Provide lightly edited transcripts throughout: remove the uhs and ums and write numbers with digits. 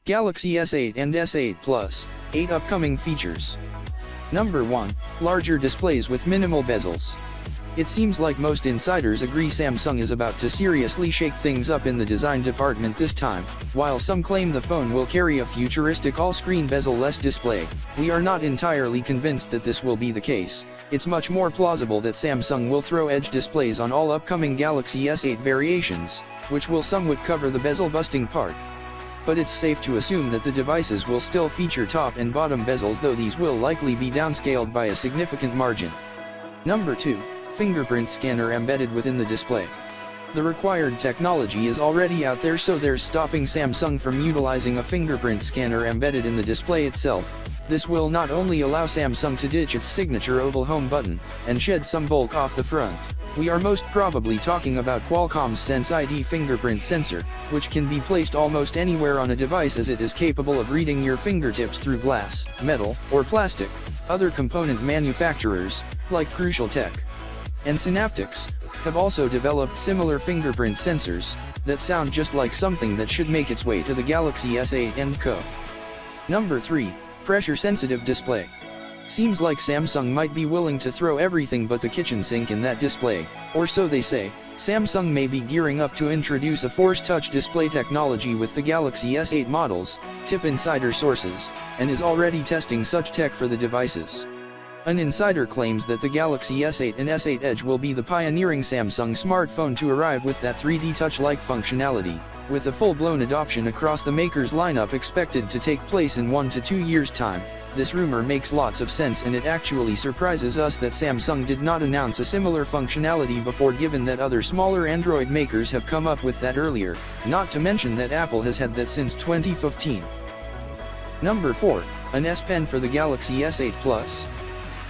Galaxy S8 and S8 Plus, 8 upcoming features. Number 1. Larger displays with minimal bezels. It seems like most insiders agree Samsung is about to seriously shake things up in the design department this time. While some claim the phone will carry a futuristic all-screen bezel-less display, we are not entirely convinced that this will be the case. It's much more plausible that Samsung will throw edge displays on all upcoming Galaxy S8 variations, which will somewhat cover the bezel-busting part. But it's safe to assume that the devices will still feature top and bottom bezels, though these will likely be downscaled by a significant margin. Number 2. Fingerprint Scanner embedded within the display. The required technology is already out there, so there's stopping Samsung from utilizing a fingerprint scanner embedded in the display itself. This will not only allow Samsung to ditch its signature oval home button, and shed some bulk off the front. We are most probably talking about Qualcomm's Sense ID fingerprint sensor, which can be placed almost anywhere on a device as it is capable of reading your fingertips through glass, metal, or plastic. Other component manufacturers, like Crucial Tech and Synaptics, have also developed similar fingerprint sensors that sound just like something that should make its way to the Galaxy S8 and Co. Number 3. Pressure-sensitive display. Seems like Samsung might be willing to throw everything but the kitchen sink in that display, or so they say. Samsung may be gearing up to introduce a Force Touch display technology with the Galaxy S8 models, tip insider sources, and is already testing such tech for the devices. An insider claims that the Galaxy S8 and S8 Edge will be the pioneering Samsung smartphone to arrive with that 3D touch-like functionality, with a full-blown adoption across the maker's lineup expected to take place in 1 to 2 years' time. This rumor makes lots of sense, and it actually surprises us that Samsung did not announce a similar functionality before, given that other smaller Android makers have come up with that earlier, not to mention that Apple has had that since 2015. Number 4. An S Pen for the Galaxy S8 Plus.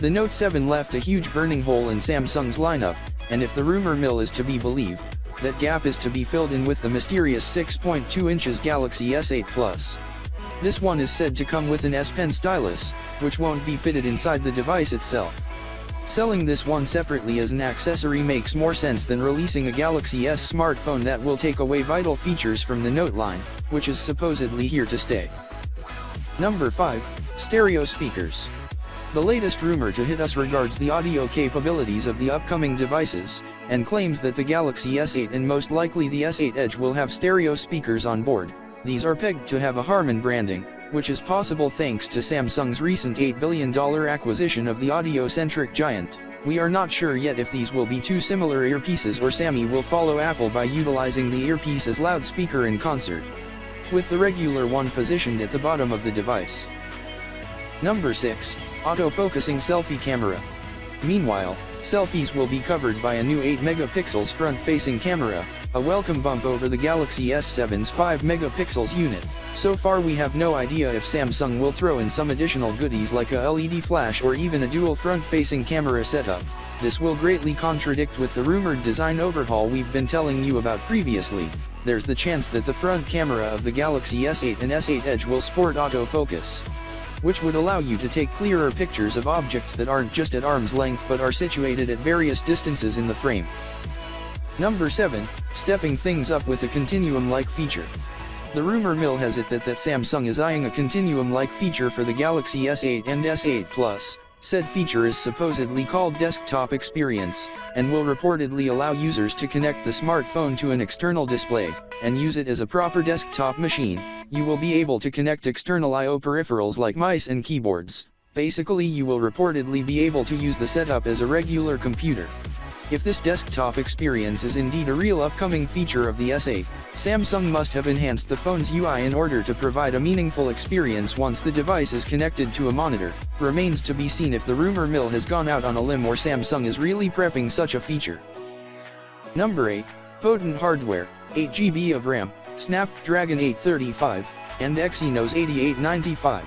The Note 7 left a huge burning hole in Samsung's lineup, and if the rumor mill is to be believed, that gap is to be filled in with the mysterious 6.2 inches Galaxy S8 Plus. This one is said to come with an S Pen stylus, which won't be fitted inside the device itself. Selling this one separately as an accessory makes more sense than releasing a Galaxy S smartphone that will take away vital features from the Note line, which is supposedly here to stay. Number 5. Stereo speakers. The latest rumor to hit us regards the audio capabilities of the upcoming devices, and claims that the Galaxy S8 and most likely the S8 Edge will have stereo speakers on board. These are pegged to have a Harman branding, which is possible thanks to Samsung's recent $8 billion acquisition of the audio-centric giant. We are not sure yet if these will be two similar earpieces or Sammy will follow Apple by utilizing the earpiece as loudspeaker in concert, with the regular one positioned at the bottom of the device. Number 6. Auto-focusing selfie camera. Meanwhile, selfies will be covered by a new 8 megapixels front-facing camera, a welcome bump over the Galaxy S7's 5 megapixels unit. So far we have no idea if Samsung will throw in some additional goodies like a LED flash or even a dual front-facing camera setup. This will greatly contradict with the rumored design overhaul we've been telling you about previously. There's the chance that the front camera of the Galaxy S8 and S8 Edge will sport autofocus, which would allow you to take clearer pictures of objects that aren't just at arm's length but are situated at various distances in the frame. Number 7. Stepping things up with a Continuum-like feature. The rumor mill has it that Samsung is eyeing a Continuum-like feature for the Galaxy S8 and S8 Plus. Said feature is supposedly called Desktop Experience, and will reportedly allow users to connect the smartphone to an external display, and use it as a proper desktop machine. You will be able to connect external I/O peripherals like mice and keyboards. Basically, you will reportedly be able to use the setup as a regular computer. If this desktop experience is indeed a real upcoming feature of the S8, Samsung must have enhanced the phone's UI in order to provide a meaningful experience once the device is connected to a monitor. Remains to be seen if the rumor mill has gone out on a limb or Samsung is really prepping such a feature. Number 8. Potent hardware, 8 GB of RAM, Snapdragon 835, and Exynos 8895.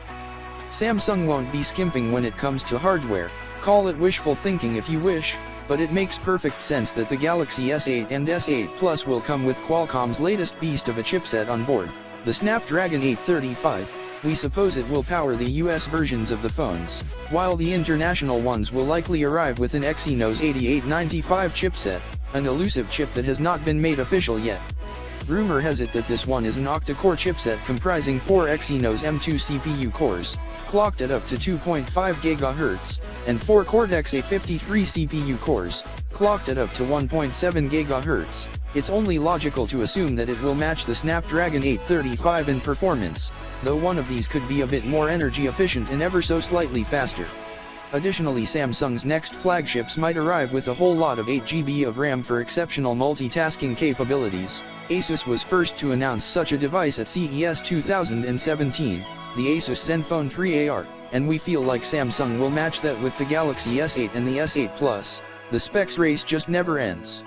Samsung won't be skimping when it comes to hardware. Call it wishful thinking if you wish, but it makes perfect sense that the Galaxy S8 and S8 Plus will come with Qualcomm's latest beast of a chipset on board, the Snapdragon 835. We suppose it will power the US versions of the phones, while the international ones will likely arrive with an Exynos 8895 chipset, an elusive chip that has not been made official yet. Rumor has it that this one is an octa-core chipset comprising 4 Exynos M2 CPU cores, clocked at up to 2.5 GHz, and 4 Cortex-A53 CPU cores, clocked at up to 1.7 GHz. It's only logical to assume that it will match the Snapdragon 835 in performance, though one of these could be a bit more energy efficient and ever so slightly faster. Additionally, Samsung's next flagships might arrive with a whole lot of 8 GB of RAM for exceptional multitasking capabilities. Asus was first to announce such a device at CES 2017, the Asus Zenfone 3 AR, and we feel like Samsung will match that with the Galaxy S8 and the S8 Plus. The specs race just never ends.